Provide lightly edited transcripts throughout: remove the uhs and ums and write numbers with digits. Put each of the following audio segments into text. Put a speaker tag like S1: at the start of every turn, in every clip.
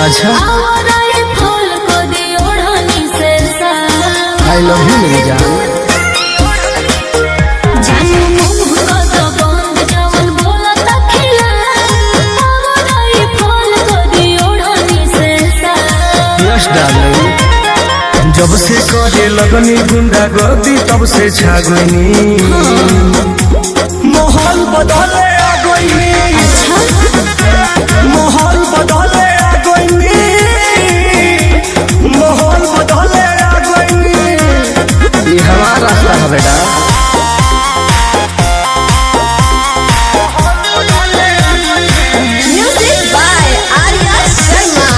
S1: अच्छा I love you मेरी जान। यस डार्लिंग, जब से करे लगनी गुंडा गर्दी तब से छागनी माहौल बदले आ गई, माहौल बदले आ गई, माहौल बदले आ गई। ये हमारा रास्ता है बेटा।
S2: Music by Arya Sharma.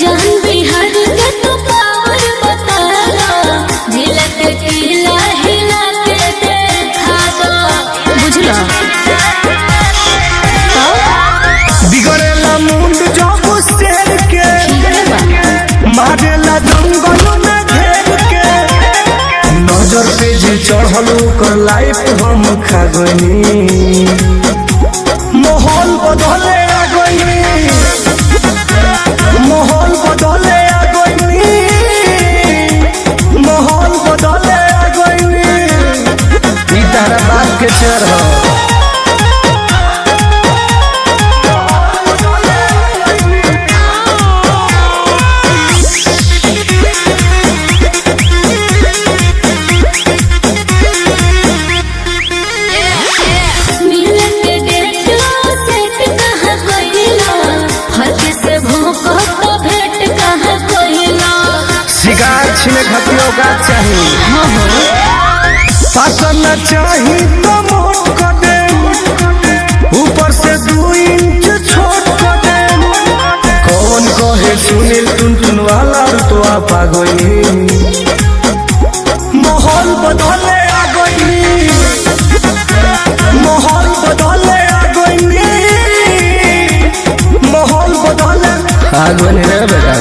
S2: जान बिहार के तो पावर बताला, झिलक किला हिला के देखा दो, बुझला?
S1: बिगड़ेला मुंड जब शेर के, मारेला जंगल में घेर के, नजर पे जे चढ़ल ओकर लाइफ हम खा गनी, माहौल बदले आ गई, माहौल बदले आ गई, माहौल बदले आ गई। ई तारा बात के चर हो। शिकार छिने खतियों का चाहिए, पसंद चाहिए तो मोट कर दे, ऊपर से 2 इंच छोट कर दे। कौन कहे सुनील टुनटुन वाला तो आप आ गई, माहौल बदले आ गई, माहौल बदले आ गई, माहौल बदले आ गई रे बेटा।